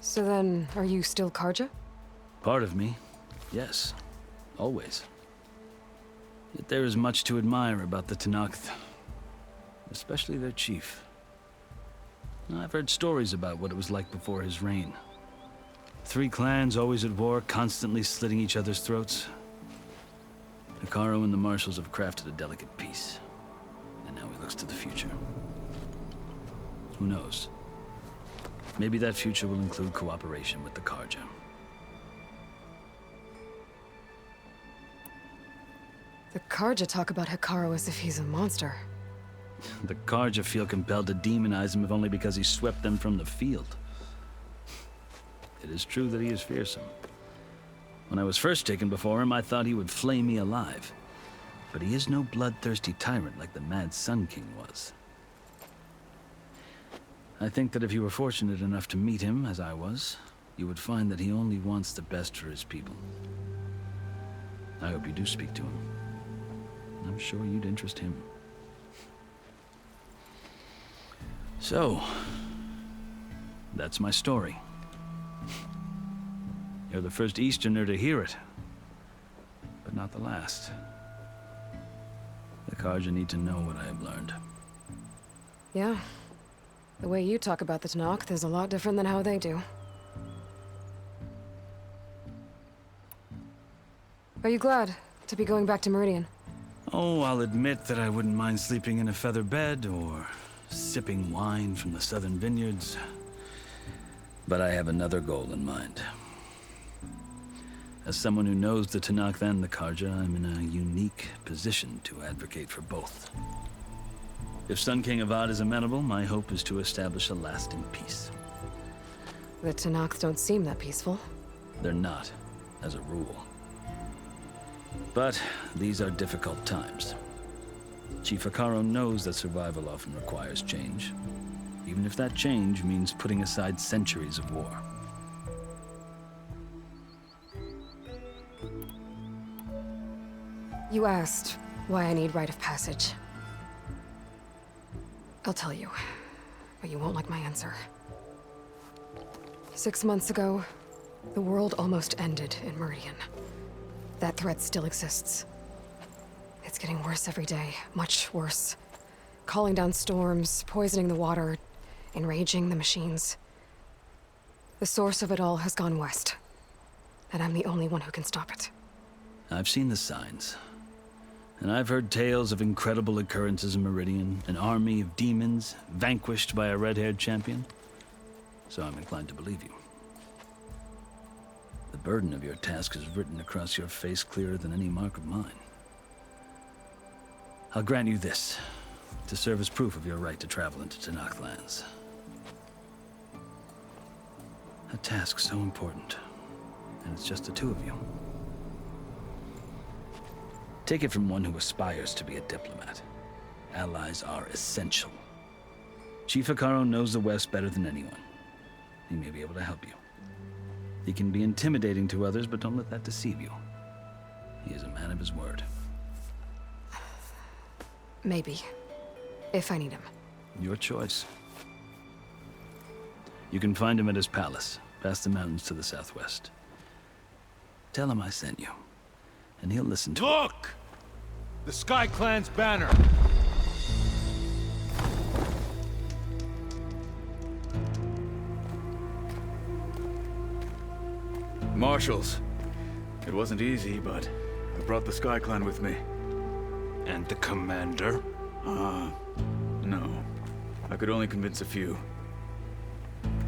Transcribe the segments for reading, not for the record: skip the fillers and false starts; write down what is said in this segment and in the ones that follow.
So then, are you still Karja? Part of me, yes. Always. Yet there is much to admire about the Tenakth. Especially their chief. I've heard stories about what it was like before his reign. 3 clans always at war, constantly slitting each other's throats. Hekarro and the Marshals have crafted a delicate peace. And now he looks to the future. Who knows? Maybe that future will include cooperation with the Karja. The Karja talk about Hekarro as if he's a monster. The Karja feel compelled to demonize him if only because he swept them from the field. It is true that he is fearsome. When I was first taken before him, I thought he would flay me alive. But he is no bloodthirsty tyrant like the Mad Sun King was. I think that if you were fortunate enough to meet him, as I was, you would find that he only wants the best for his people. I hope you do speak to him. I'm sure you'd interest him. So, that's my story. You're the first Easterner to hear it, but not the last. The Karja need to know what I have learned. Yeah. The way you talk about the Tenakth is a lot different than how they do. Are you glad to be going back to Meridian? Oh, I'll admit that I wouldn't mind sleeping in a feather bed or sipping wine from the southern vineyards. But I have another goal in mind. As someone who knows the Tenakth and the Karja, I'm in a unique position to advocate for both. If Sun King Avad is amenable, my hope is to establish a lasting peace. The Tenakth don't seem that peaceful. They're not, as a rule. But these are difficult times. Chief Hekarro knows that survival often requires change, even if that change means putting aside centuries of war. You asked why I need rite of passage. I'll tell you, but you won't like my answer. 6 months ago, the world almost ended in Meridian. That threat still exists. It's getting worse every day, much worse. Calling down storms, poisoning the water, enraging the machines. The source of it all has gone west, and I'm the only one who can stop it. I've seen the signs. And I've heard tales of incredible occurrences in Meridian, an army of demons vanquished by a red-haired champion. So I'm inclined to believe you. The burden of your task is written across your face clearer than any mark of mine. I'll grant you this, to serve as proof of your right to travel into Tenakth lands. A task so important, and it's just the 2 of you. Take it from one who aspires to be a diplomat. Allies are essential. Chief Hekarro knows the West better than anyone. He may be able to help you. He can be intimidating to others, but don't let that deceive you. He is a man of his word. Maybe. If I need him. Your choice. You can find him at his palace, past the mountains to the southwest. Tell him I sent you, and he'll listen to it. Look! The Sky Clan's banner! Marshals. It wasn't easy, but I brought the Sky Clan with me. And the commander? No. I could only convince a few.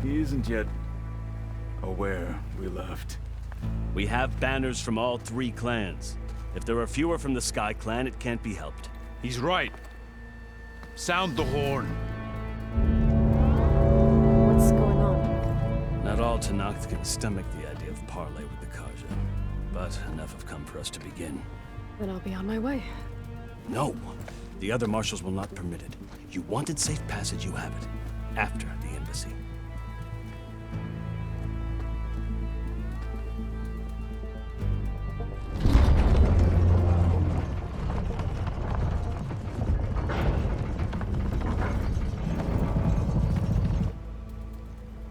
He isn't yet aware we left. We have banners from all 3 clans. If there are fewer from the Sky Clan, it can't be helped. He's right. Sound the horn. What's going on? Not all Tenakth can stomach the idea of parley with the Karja, but enough have come for us to begin. Then I'll be on my way. No. The other marshals will not permit it. You wanted safe passage, you have it. After the embassy.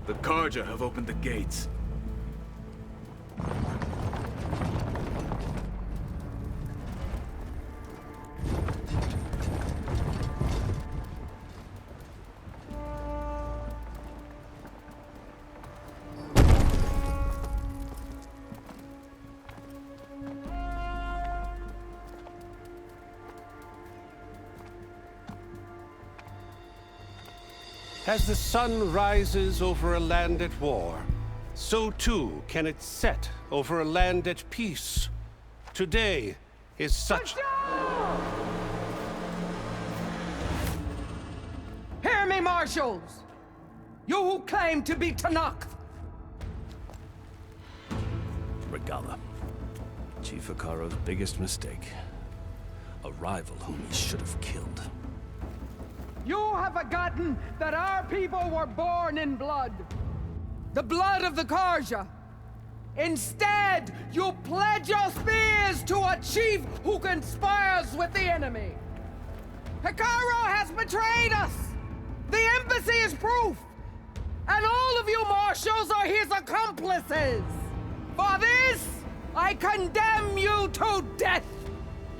The Karja have opened the gates. As the sun rises over a land at war, so too can it set over a land at peace. Today is such... Hear me, marshals! You who claim to be Tanakh! Regala. Chief Hikaro's biggest mistake. A rival whom he should have killed. You have forgotten that our people were born in blood. The blood of the Karja. Instead, you pledge your spears to a chief who conspires with the enemy. Hikaro has betrayed us! The embassy is proof! And all of you marshals are his accomplices! For this, I condemn you to death!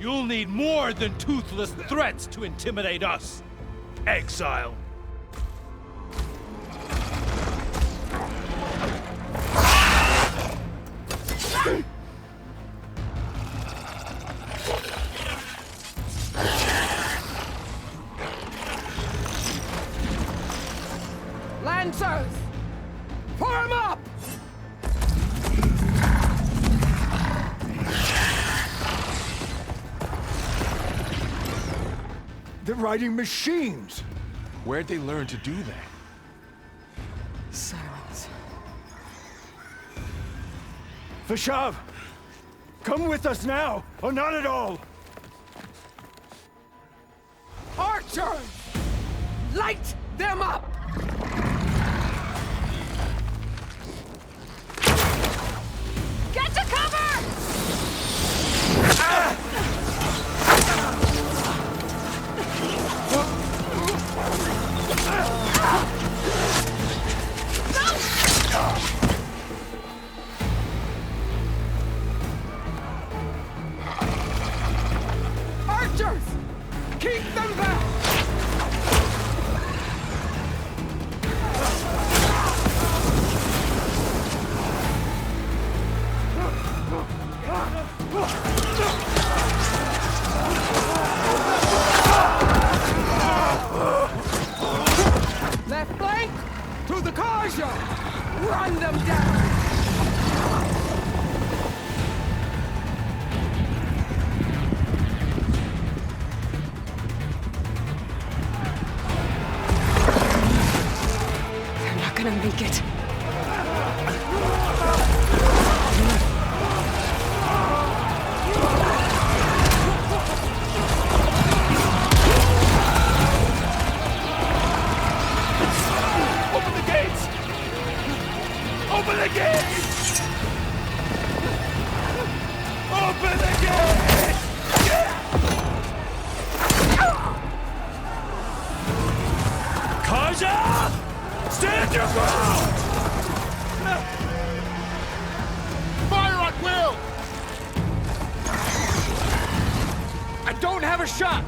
You'll need more than toothless threats to intimidate us. Exile. Lancers! Form up! They're riding machines! Where'd they learn to do that? Silence. Vashav! Come with us now, or not at all! Archers! Light them up! Get to cover! Archers! Keep them back! Left flank to the Karja! Run them down! They're not gonna make it. Open the gates! Open the gates! Open the gates! Karja! Stand your ground! Fire at will! I don't have a shot!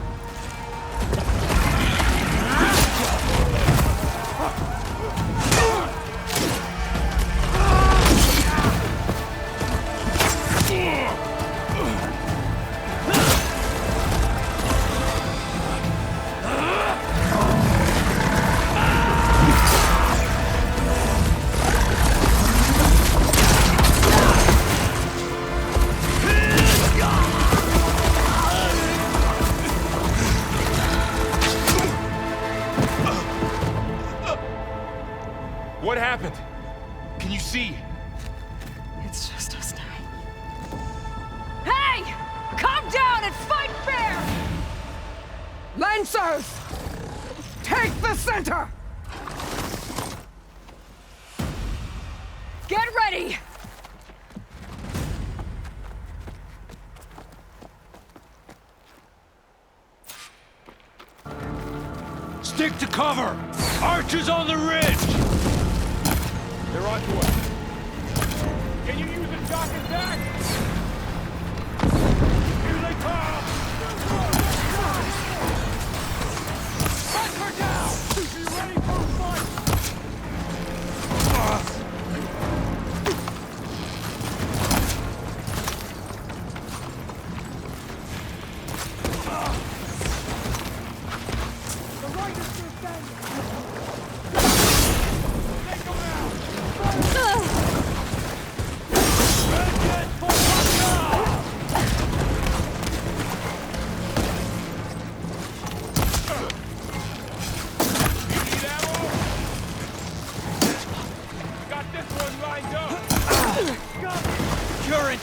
What happened? Can you see? It's just us now. Hey! Calm down and fight fair! Lancers! Take the center! Get ready! Stick to cover! Archers on the ridge! lined up! Current!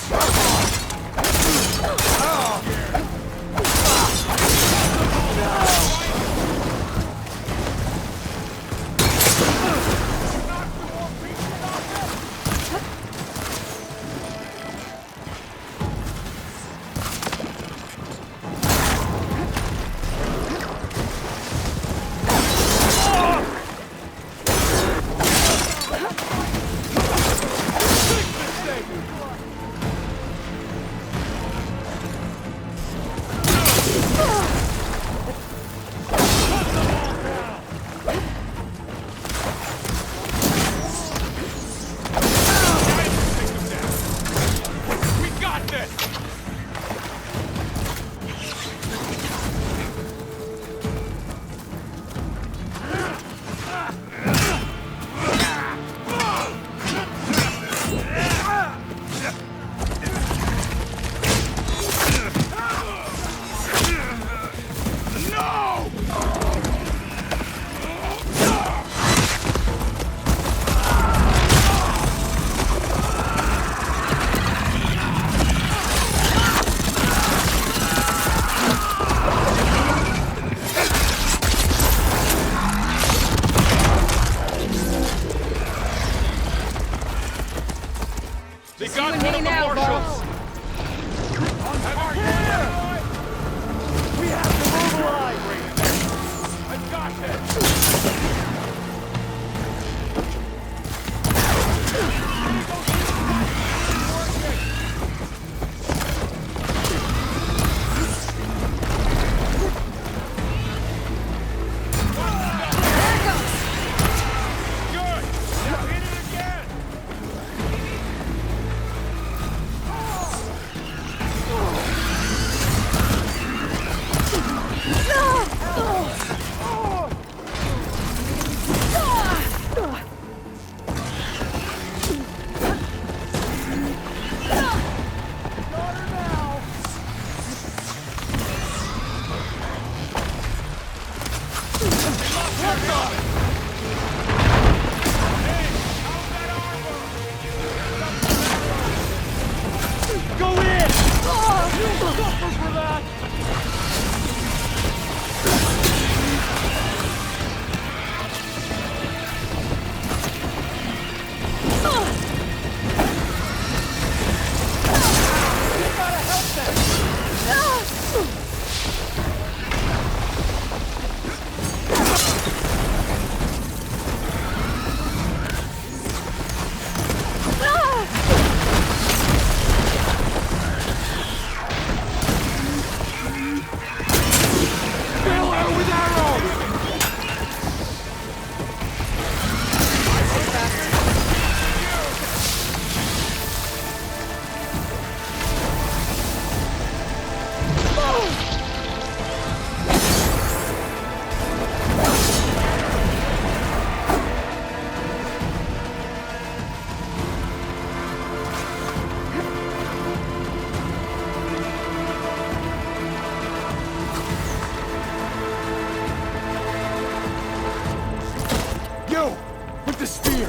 We got this! They got one of the marshals! We have to mobilize! I got this! Good! Now hit it again! You! With the spear!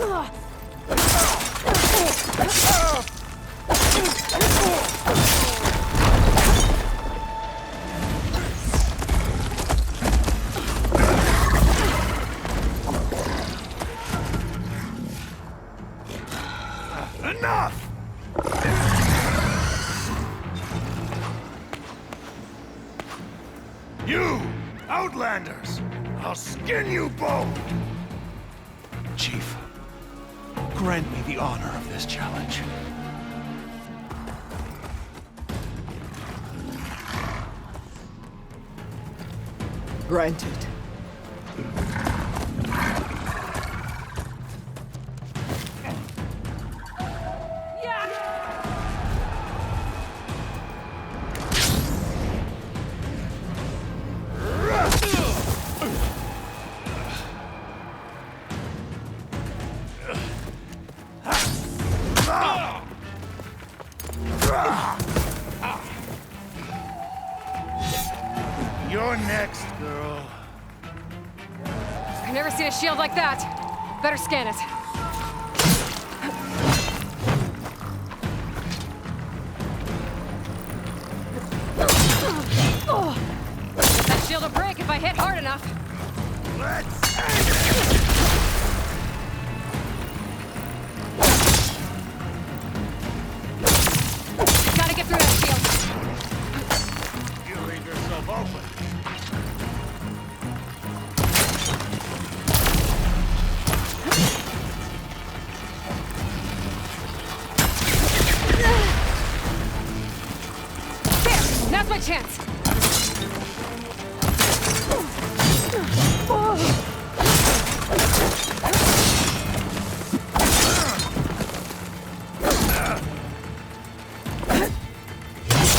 Enough! You! Outlanders! I'll skin you both! Chief, grant me the honor of this challenge. Granted. You're next, girl. I've never seen a shield like that. Better scan it. chance!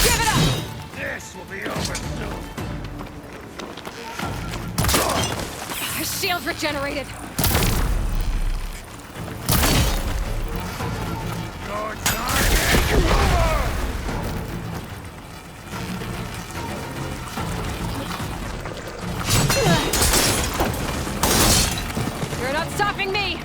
Give it up! This will be over soon. His shield's regenerated! Your time is over! You're not stopping me!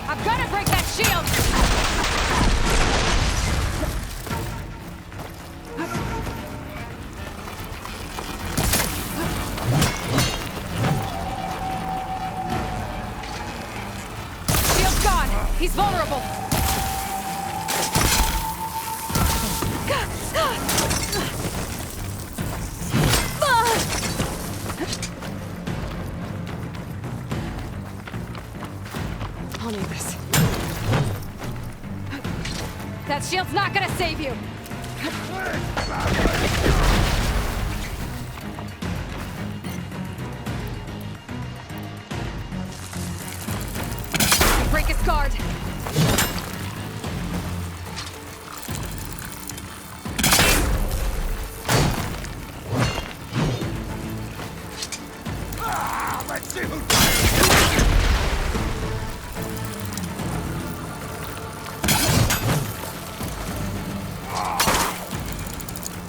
I've got to break that shield! Shield's gone! He's vulnerable! I'll need this. That shield's not gonna save you! Break his guard! Let's see who...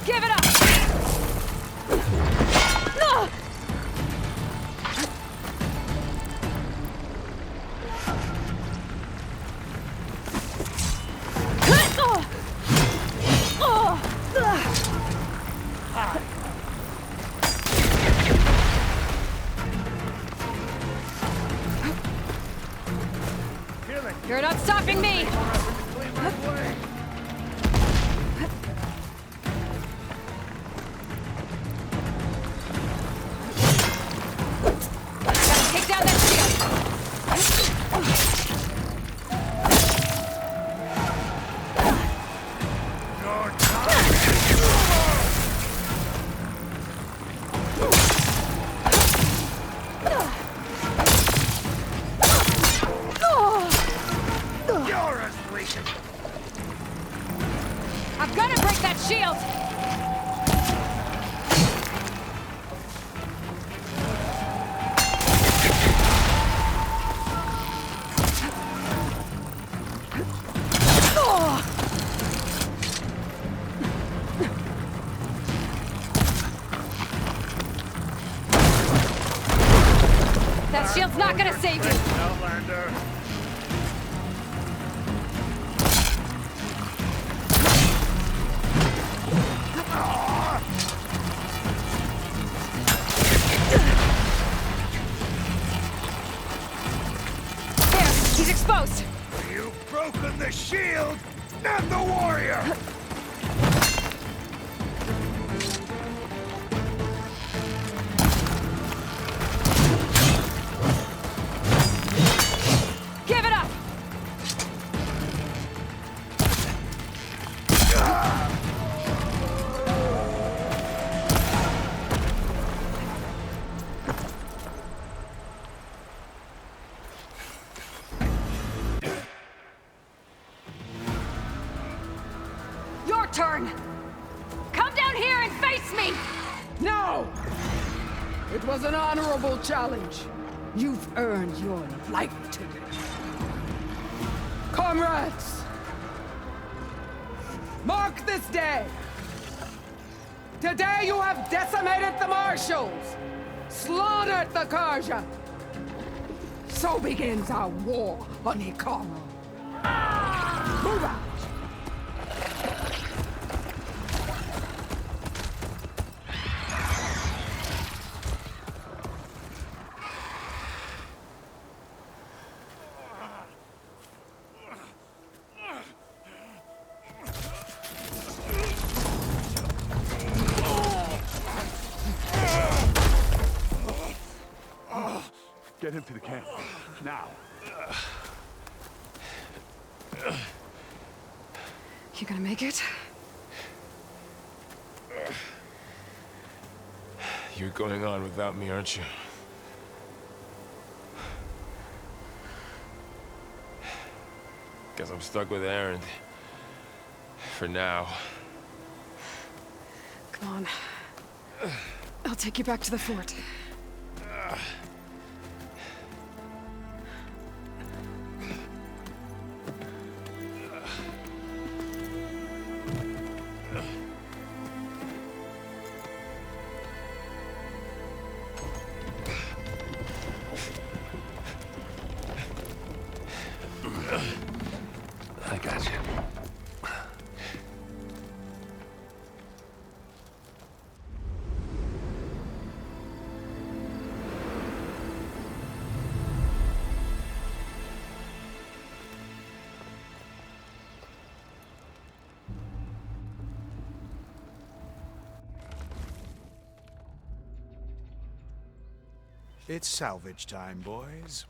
Give it up! No! You're not stopping me! Gotta take down that shield! Your time is over! You're as weak as... I've got to break that shield! That shield's not gonna save you! Outlander. There! He's exposed! You've broken the shield, not the warrior! Give it up! Your turn! Come down here and face me! No! It was an honorable challenge. You've earned your life today. Comrades! Mark this day! Today you have decimated the marshals, slaughtered the Karja. So begins our war on Hikaru. Move out! Get him to the camp. Now. You gonna make it? You're going on without me, aren't you? Guess I'm stuck with Aaron. For now. Come on. I'll take you back to the fort. I got you. It's salvage time, boys.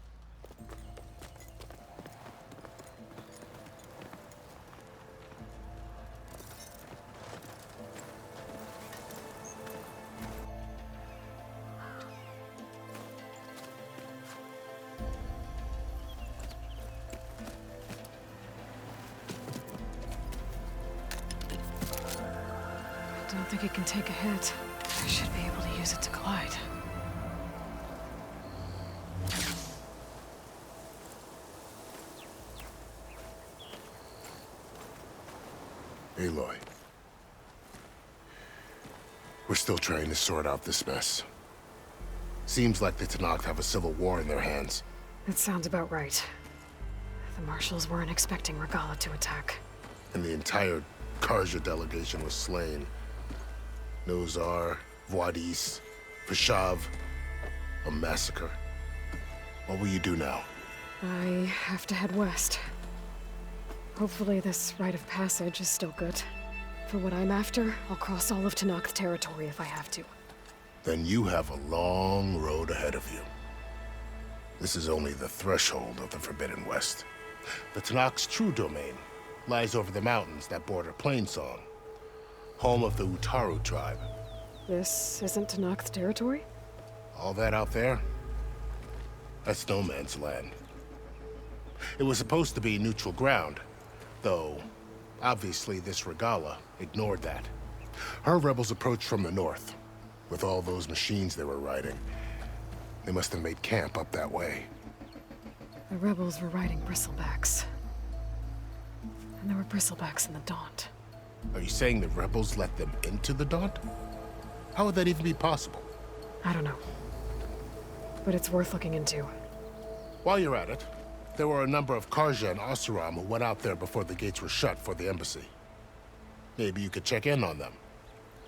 I don't think it can take a hit. I should be able to use it to glide. Aloy. We're still trying to sort out this mess. Seems like the Tenakth have a civil war in their hands. That sounds about right. The marshals weren't expecting Regalla to attack. And the entire Karja delegation was slain. Nozar, Voidis, Vashav. A massacre. What will you do now? I have to head west. Hopefully this rite of passage is still good. For what I'm after, I'll cross all of Tenakth territory if I have to. Then you have a long road ahead of you. This is only the threshold of the Forbidden West. The Tenakth's true domain lies over the mountains that border Plainsong, home of the Utaru tribe. This isn't Tenakth territory? All that out there? That's no man's land. It was supposed to be neutral ground, though obviously this Regalla ignored that. Her rebels approached from the north. With all those machines they were riding, they must have made camp up that way. The rebels were riding bristlebacks. And there were bristlebacks in the Daunt. Are you saying the rebels let them into the Daunt? How would that even be possible? I don't know. But it's worth looking into. While you're at it, there were a number of Karja and Oseram who went out there before the gates were shut for the embassy. Maybe you could check in on them.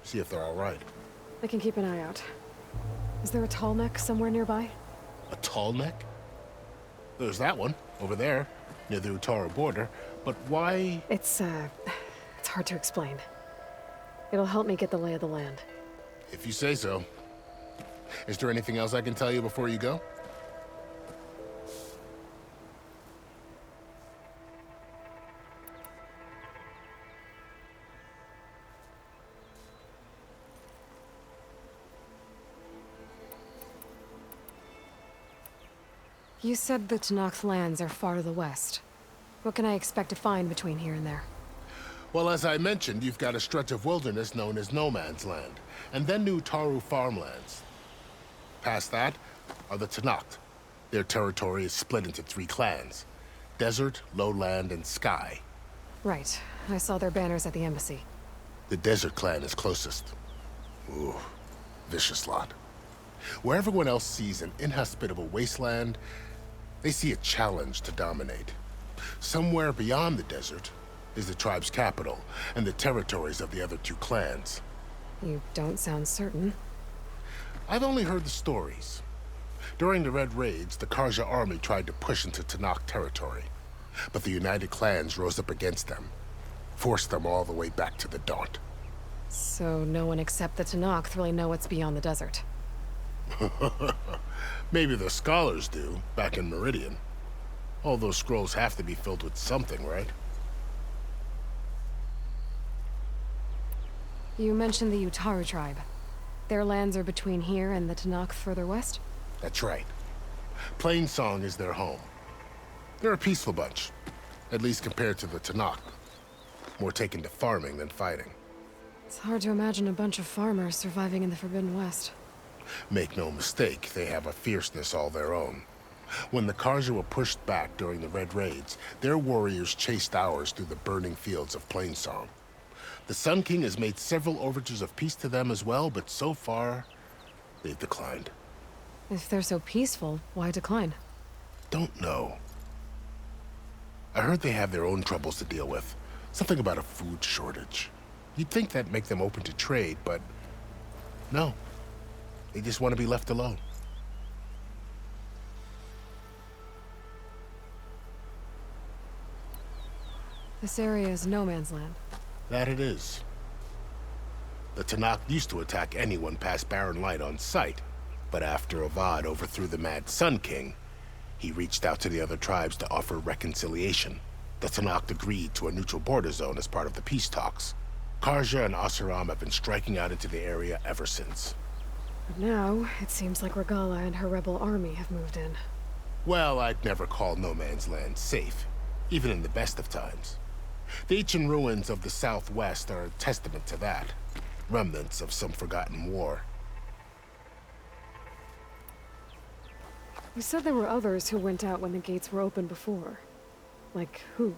See if they're all right. I can keep an eye out. Is there a tall neck somewhere nearby? A tall neck? There's that one, over there, near the Utaru border. But why? It's hard to explain. It'll help me get the lay of the land. If you say so. Is there anything else I can tell you before you go? You said the Tenakth lands are far to the west. What can I expect to find between here and there? Well, as I mentioned, you've got a stretch of wilderness known as No Man's Land, and then New Taru farmlands. Past that are the Tenakth. Their territory is split into 3 clans: Desert, Lowland, and Sky. Right. I saw their banners at the embassy. The Desert clan is closest. Ooh, vicious lot. Where everyone else sees an inhospitable wasteland, they see a challenge to dominate. Somewhere beyond the desert is the tribe's capital and the territories of the other 2 clans. You don't sound certain. I've only heard the stories. During the Red Raids, the Karja army tried to push into Tenakth territory, but the United Clans rose up against them, forced them all the way back to the Daunt. So no one except the Tenakth really know what's beyond the desert. Maybe the scholars do, back in Meridian. All those scrolls have to be filled with something, right? You mentioned the Utaru tribe. Their lands are between here and the Tanakh further west? That's right. Plainsong is their home. They're a peaceful bunch, at least compared to the Tanakh. More taken to farming than fighting. It's hard to imagine a bunch of farmers surviving in the Forbidden West. Make no mistake, they have a fierceness all their own. When the Karja were pushed back during the Red Raids, their warriors chased ours through the burning fields of Plainsong. The Sun King has made several overtures of peace to them as well, but so far, they've declined. If they're so peaceful, why decline? Don't know. I heard they have their own troubles to deal with. Something about a food shortage. You'd think that'd make them open to trade, but no. They just want to be left alone. This area is no man's land. That it is. The Tanakh used to attack anyone past Barren Light on sight, but after Avad overthrew the Mad Sun King, he reached out to the other tribes to offer reconciliation. The Tanakh agreed to a neutral border zone as part of the peace talks. Karja and Oseram have been striking out into the area ever since. But now, it seems like Regalla and her rebel army have moved in. Well, I'd never call no man's land safe, even in the best of times. The ancient ruins of the Southwest are a testament to that. Remnants of some forgotten war. You said there were others who went out when the gates were open before. Like who?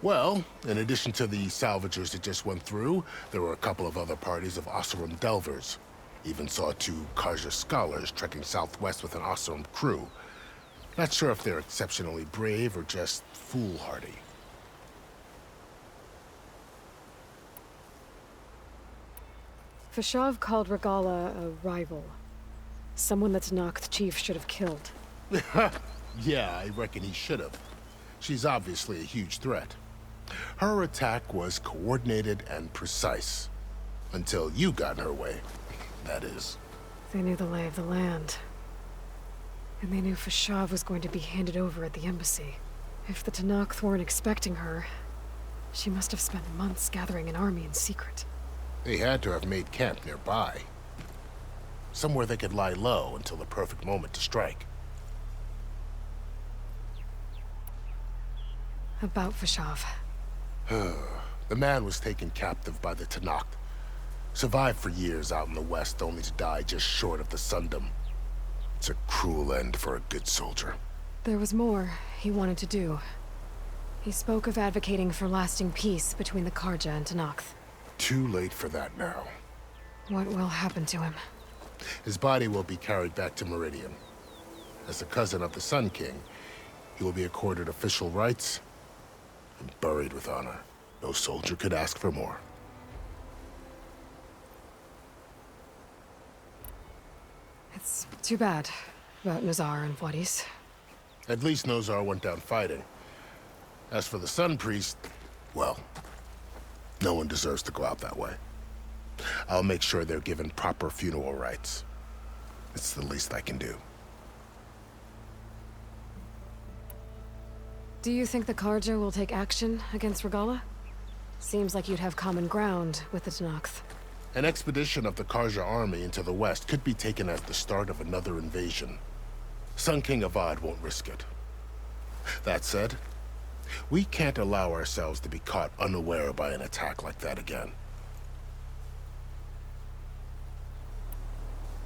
Well, in addition to the salvagers that just went through, there were a couple of other parties of Oseram delvers. Even saw 2 Karja scholars trekking southwest with an Oseram crew. Not sure if they're exceptionally brave or just foolhardy. Fashav called Regalla a rival. Someone that Tanakh chief should have killed. Yeah, I reckon he should have. She's obviously a huge threat. Her attack was coordinated and precise. Until you got in her way, that is. They knew the lay of the land. And they knew Fashav was going to be handed over at the embassy. If the Tanakh weren't expecting her, she must have spent months gathering an army in secret. They had to have made camp nearby. Somewhere they could lie low until the perfect moment to strike. About Fashav. The man was taken captive by the Tanakh. Survived for years out in the west, only to die just short of the Sundom. It's a cruel end for a good soldier. There was more he wanted to do. He spoke of advocating for lasting peace between the Karja and Tanakh. Too late for that now. What will happen to him? His body will be carried back to Meridian. As a cousin of the Sun King, he will be accorded official rights and buried with honor. No soldier could ask for more. It's too bad about Nazar and Wadis. At least Nozar went down fighting. As for the Sun Priest, well, no one deserves to go out that way. I'll make sure they're given proper funeral rites. It's the least I can do. Do you think the Karja will take action against Regalla? Seems like you'd have common ground with the Tanakh. An expedition of the Karja army into the west could be taken as the start of another invasion. Sun King Avad won't risk it. That said, we can't allow ourselves to be caught unaware by an attack like that again.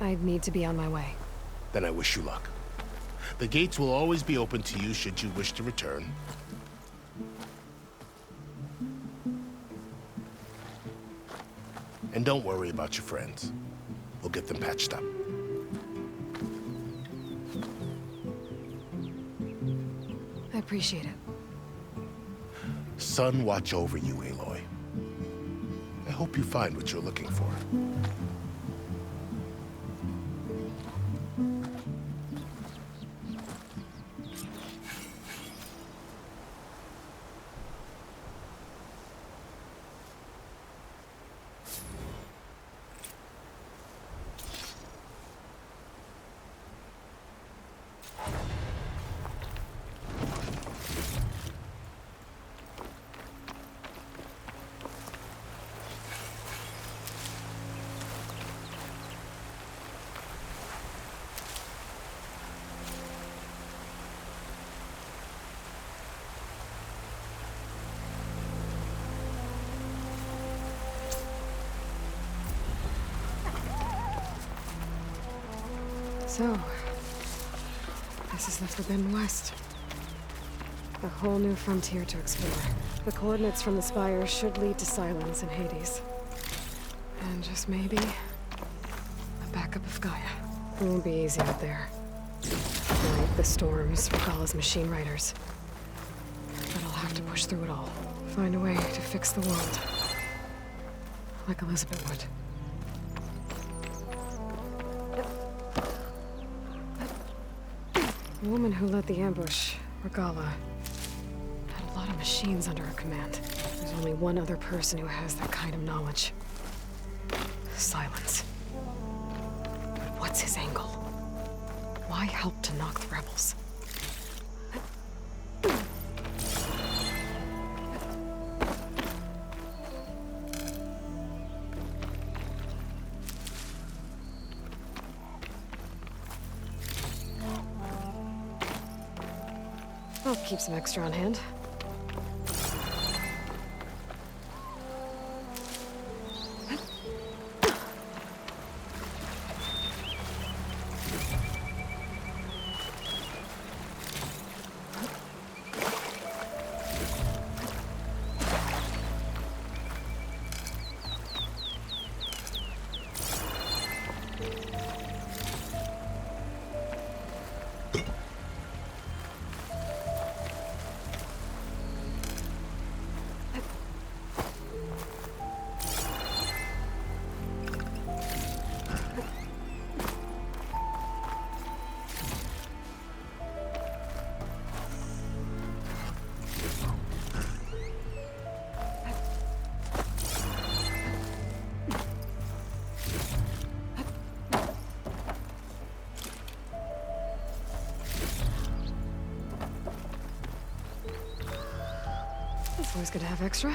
I'd need to be on my way. Then I wish you luck. The gates will always be open to you should you wish to return. And don't worry about your friends. We'll get them patched up. I appreciate it. Sun watch over you, Aloy. I hope you find what you're looking for. So, this is the Forbidden West. A whole new frontier to explore. The coordinates from the spire should lead to Silence in Hades. And just maybe, a backup of Gaia. It won't be easy out there. Like the storms, Regalla's machine riders. But I'll have to push through it all. Find a way to fix the world. Like Elizabeth would. The woman who led the ambush, Regalla, had a lot of machines under her command. There's only one other person who has that kind of knowledge. Silence. But what's his angle? Why help to knock the rebels? I'll keep some extra on hand. It's always good to have extra.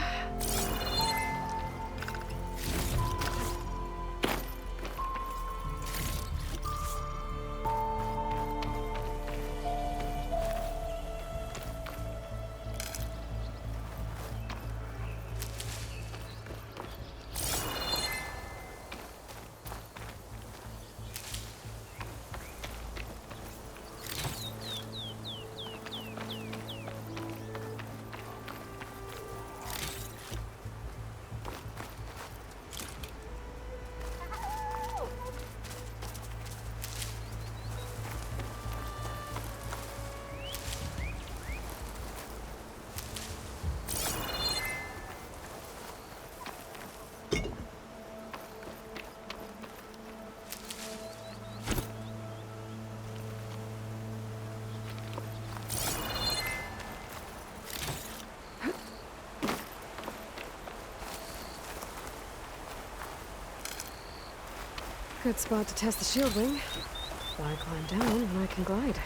Good spot to test the shield wing. Why climb down when I can glide?